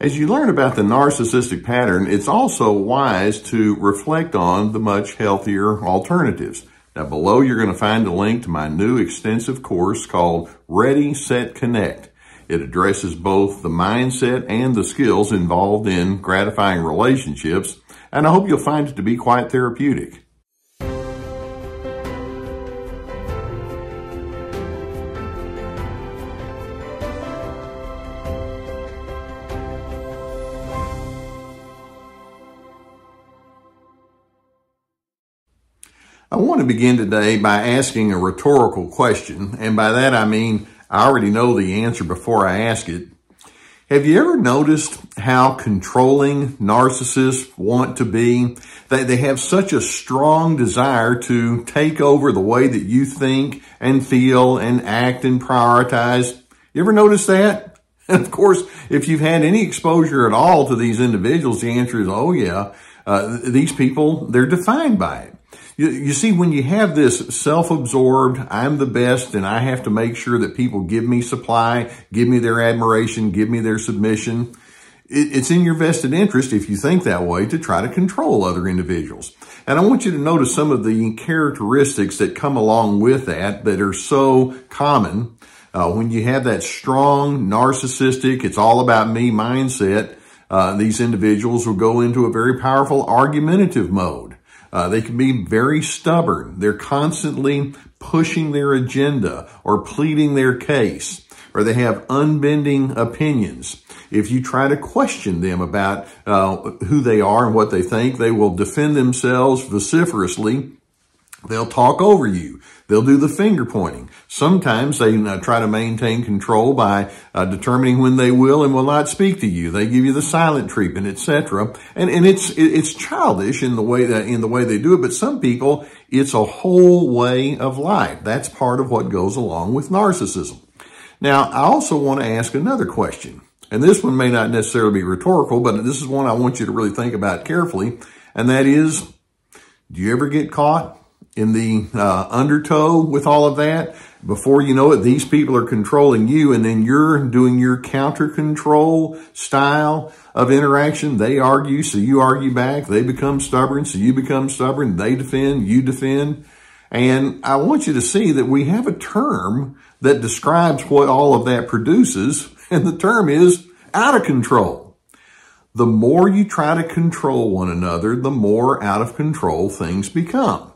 As you learn about the narcissistic pattern, it's also wise to reflect on the much healthier alternatives. Now, below you're going to find a link to my new extensive course called Ready, Set, Connect. It addresses both the mindset and the skills involved in gratifying relationships, and I hope you'll find it to be quite therapeutic. I want to begin today by asking a rhetorical question, and by that I mean I already know the answer before I ask it. Have you ever noticed how controlling narcissists want to be? They have such a strong desire to take over the way that you think and feel and act and prioritize. You ever notice that? And of course, if you've had any exposure at all to these individuals, the answer is, oh yeah, these people, they're defined by it. You see, when you have this self-absorbed, I'm the best and I have to make sure that people give me supply, give me their admiration, give me their submission, it's in your vested interest, if you think that way, to try to control other individuals. And I want you to notice some of the characteristics that come along with that are so common. When you have that strong, narcissistic, it's all about me mindset, these individuals will go into a very powerful argumentative mode. They can be very stubborn. They're constantly pushing their agenda or pleading their case, or they have unbending opinions. If you try to question them about who they are and what they think, they will defend themselves vociferously. They'll talk over you. They'll do the finger pointing. Sometimes they try to maintain control by determining when they will and will not speak to you. They give you the silent treatment, etc. And it's childish in the way they do it. But some people, it's a whole way of life. That's part of what goes along with narcissism. Now, I also want to ask another question, and this one may not necessarily be rhetorical, but this is one I want you to really think about carefully, and that is, do you ever get caught in the undertow with all of that? Before you know it, these people are controlling you, and then you're doing your counter control style of interaction. They argue, so you argue back. They become stubborn, so you become stubborn. They defend, you defend. And I want you to see that we have a term that describes what all of that produces, and the term is out of control. The more you try to control one another, the more out of control things become.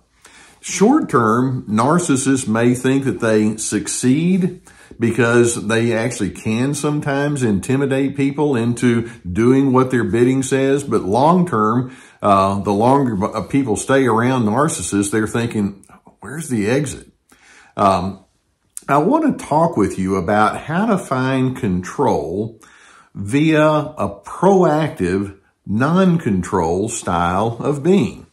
Short-term, narcissists may think that they succeed because they actually can sometimes intimidate people into doing what their bidding says. But long-term, the longer people stay around narcissists, they're thinking, where's the exit? I want to talk with you about how to find control via a proactive, non-control style of being.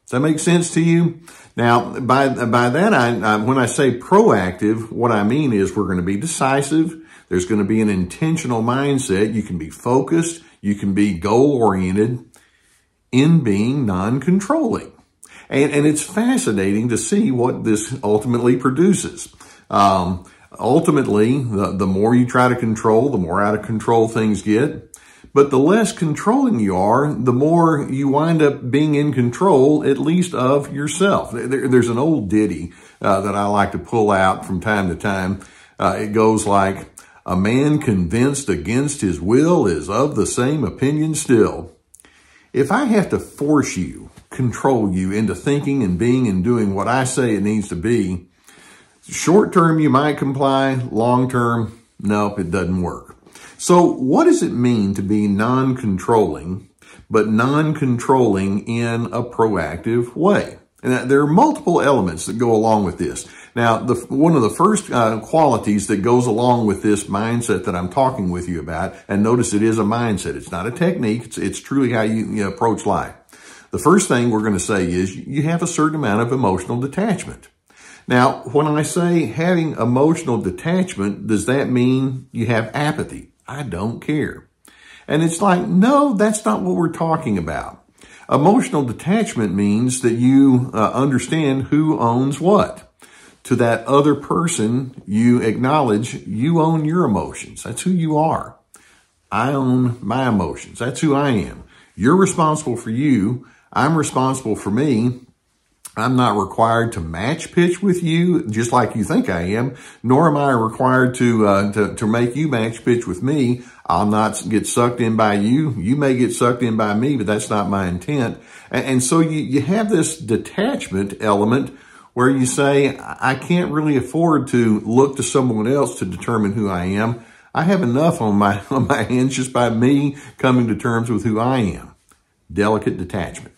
Does that make sense to you? Now, by that, when I say proactive, what I mean is we're going to be decisive. There's going to be an intentional mindset. You can be focused. You can be goal-oriented in being non-controlling. And it's fascinating to see what this ultimately produces. Ultimately, the more you try to control, the more out of control things get. But the less controlling you are, the more you wind up being in control, at least of yourself. There's an old ditty that I like to pull out from time to time. It goes like, a man convinced against his will is of the same opinion still. If I have to force you, control you into thinking and being and doing what I say it needs to be, short term you might comply, long term, nope, it doesn't work. So what does it mean to be non-controlling, but non-controlling in a proactive way? And there are multiple elements that go along with this. Now, one of the first qualities that goes along with this mindset that I'm talking with you about, and notice it is a mindset, it's not a technique, it's truly how you approach life. The first thing we're going to say is you have a certain amount of emotional detachment. Now, when I say having emotional detachment, does that mean you have apathy? I don't care. And it's like, no, that's not what we're talking about. Emotional detachment means that you understand who owns what. To that other person, you acknowledge you own your emotions. That's who you are. I own my emotions. That's who I am. You're responsible for you. I'm responsible for me. I'm not required to match pitch with you just like you think I am, nor am I required to make you match pitch with me. I'll not get sucked in by you. You may get sucked in by me, but that's not my intent. And so you have this detachment element where you say, I can't really afford to look to someone else to determine who I am. I have enough on my hands just by me coming to terms with who I am. Delicate detachment.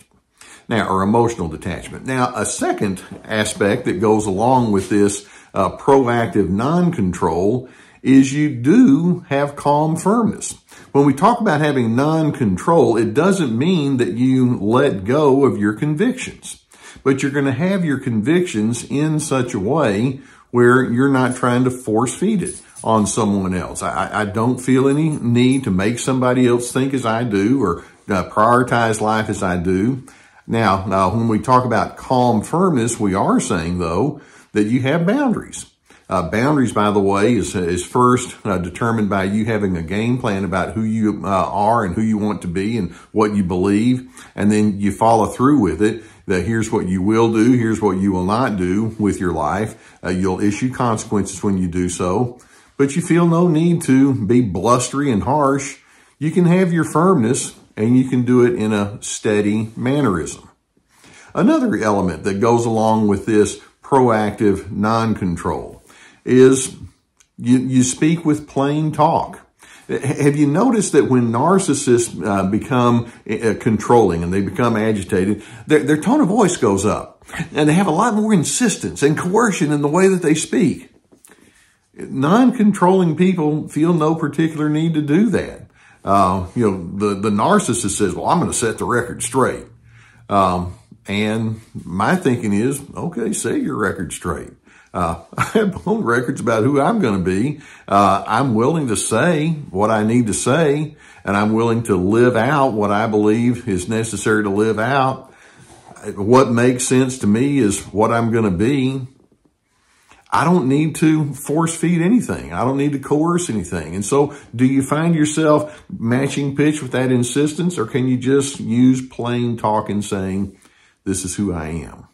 Now, or emotional detachment. Now, a second aspect that goes along with this proactive non-control is you do have calm firmness. When we talk about having non-control, it doesn't mean that you let go of your convictions, but you're going to have your convictions in such a way where you're not trying to force feed it on someone else. I don't feel any need to make somebody else think as I do or prioritize life as I do. Now, when we talk about calm firmness, we are saying, though, that you have boundaries. Boundaries, by the way, is first determined by you having a game plan about who you are and who you want to be and what you believe, and then you follow through with it. That here's what you will do, here's what you will not do with your life. You'll issue consequences when you do so, but you feel no need to be blustery and harsh. You can have your firmness, and you can do it in a steady mannerism. Another element that goes along with this proactive non-control is you speak with plain talk. Have you noticed that when narcissists become controlling and they become agitated, their tone of voice goes up and they have a lot more insistence and coercion in the way that they speak? Non-controlling people feel no particular need to do that. The narcissist says, well, I'm going to set the record straight. And my thinking is, okay, say your record straight. I have my own records about who I'm going to be. I'm willing to say what I need to say, and I'm willing to live out what I believe is necessary to live out. What makes sense to me is what I'm going to be. I don't need to force feed anything. I don't need to coerce anything. And so do you find yourself matching pitch with that insistence, or can you just use plain talk and saying, this is who I am?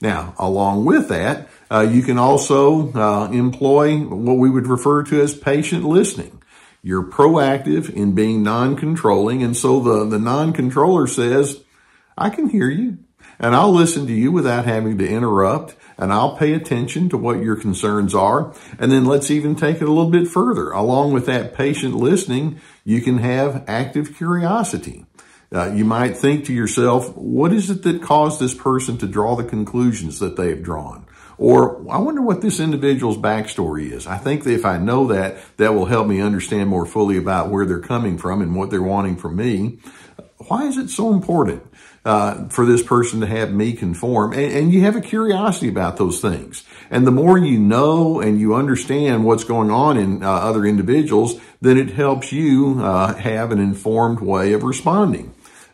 Now, along with that, you can also employ what we would refer to as patient listening. You're proactive in being non-controlling, and so the non-controller says, I can hear you, and I'll listen to you without having to interrupt, and I'll pay attention to what your concerns are. And then let's even take it a little bit further. Along with that patient listening, you can have active curiosity. You might think to yourself, what is it that caused this person to draw the conclusions that they have drawn? Or I wonder what this individual's backstory is. I think that if I know that, that will help me understand more fully about where they're coming from and what they're wanting from me. Why is it so important for this person to have me conform? And you have a curiosity about those things. And the more you know and you understand what's going on in other individuals, then it helps you have an informed way of responding.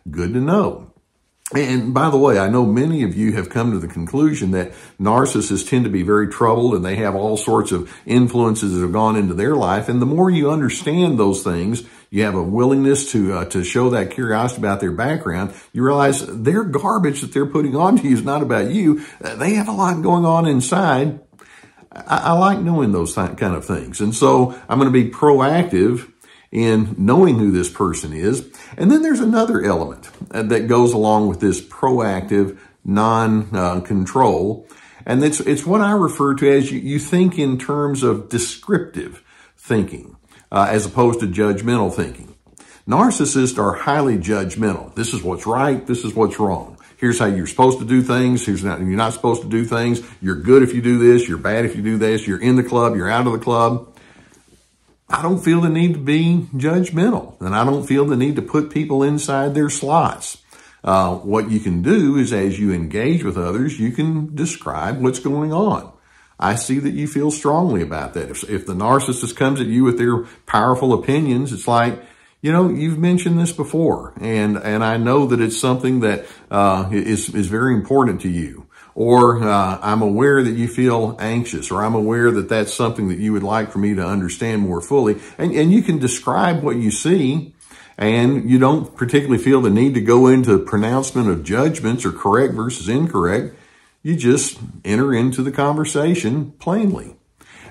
Good to know. And by the way, I know many of you have come to the conclusion that narcissists tend to be very troubled and they have all sorts of influences that have gone into their life. And the more you understand those things, you have a willingness to show that curiosity about their background. You realize their garbage that they're putting onto you is not about you. They have a lot going on inside. I like knowing those kind of things. And so I'm going to be proactive in knowing who this person is. And then there's another element that goes along with this proactive non-control. And it's what I refer to as you think in terms of descriptive thinking, as opposed to judgmental thinking. Narcissists are highly judgmental. This is what's right. This is what's wrong. Here's how you're supposed to do things. You're not supposed to do things. You're good if you do this. You're bad if you do this. You're in the club. You're out of the club. I don't feel the need to be judgmental, and I don't feel the need to put people inside their slots. What you can do is, as you engage with others, you can describe what's going on. I see that you feel strongly about that. If the narcissist comes at you with their powerful opinions, it's like, you've mentioned this before, and I know that it's something that is very important to you. Or I'm aware that you feel anxious, or I'm aware that that's something that you would like for me to understand more fully. And you can describe what you see, and you don't particularly feel the need to go into pronouncement of judgments or correct versus incorrect. You just enter into the conversation plainly.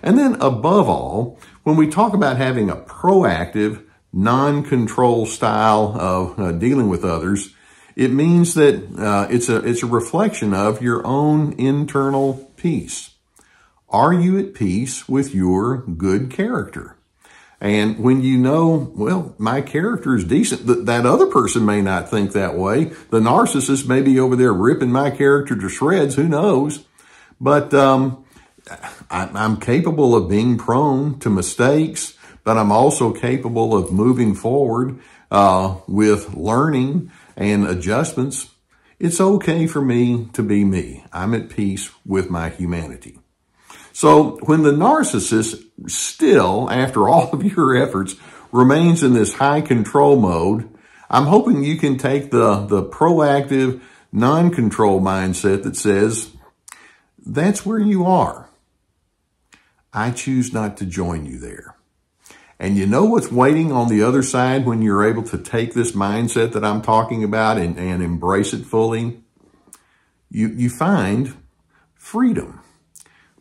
And then above all, when we talk about having a proactive, non-control style of dealing with others, it means that it's a reflection of your own internal peace. Are you at peace with your good character? And when you know, well, my character is decent, that other person may not think that way. The narcissist may be over there ripping my character to shreds, who knows? But I'm capable of being prone to mistakes, but I'm also capable of moving forward with learning and adjustments. It's okay for me to be me. I'm at peace with my humanity. So when the narcissist still, after all of your efforts, remains in this high control mode, I'm hoping you can take the proactive, non-control mindset that says, that's where you are. I choose not to join you there. And you know what's waiting on the other side when you're able to take this mindset that I'm talking about and embrace it fully? You find freedom,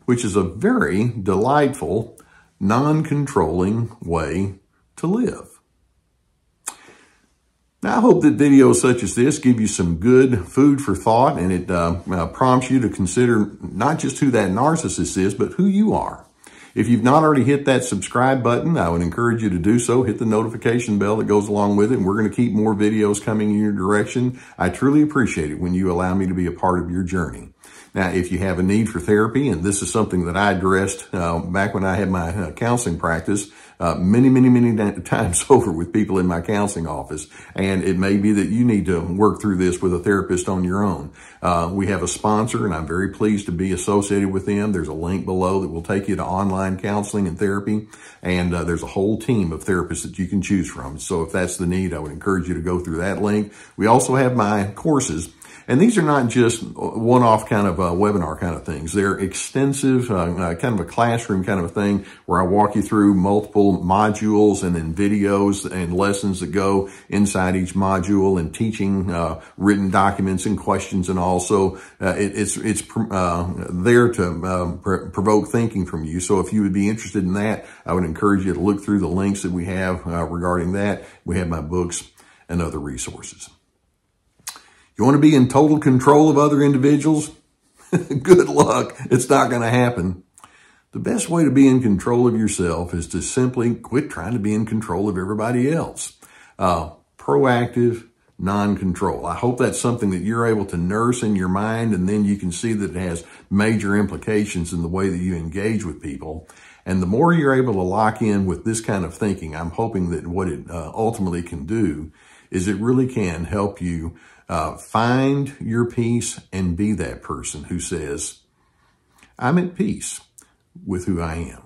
which is a very delightful, non-controlling way to live. Now, I hope that videos such as this give you some good food for thought, and it prompts you to consider not just who that narcissist is, but who you are. If you've not already hit that subscribe button, I would encourage you to do so. Hit the notification bell that goes along with it, and we're going to keep more videos coming in your direction. I truly appreciate it when you allow me to be a part of your journey. Now, if you have a need for therapy, and this is something that I addressed back when I had my counseling practice, many times over with people in my counseling office, and it may be that you need to work through this with a therapist on your own. We have a sponsor, and I'm very pleased to be associated with them. There's a link below that will take you to online counseling and therapy, and there's a whole team of therapists that you can choose from. So if that's the need, I would encourage you to go through that link. We also have my courses. And these are not just one-off kind of webinar kind of things. They're extensive, kind of a classroom kind of a thing where I walk you through multiple modules and then videos and lessons that go inside each module, and teaching written documents and questions, and also it's there to provoke thinking from you. So if you would be interested in that, I would encourage you to look through the links that we have regarding that. We have my books and other resources. You want to be in total control of other individuals? Good luck. It's not going to happen. The best way to be in control of yourself is to simply quit trying to be in control of everybody else. Proactive, non-control. I hope that's something that you're able to nurse in your mind, and then you can see that it has major implications in the way that you engage with people. And the more you're able to lock in with this kind of thinking, I'm hoping that what it ultimately can do is it really can help you find your peace and be that person who says, I'm at peace with who I am.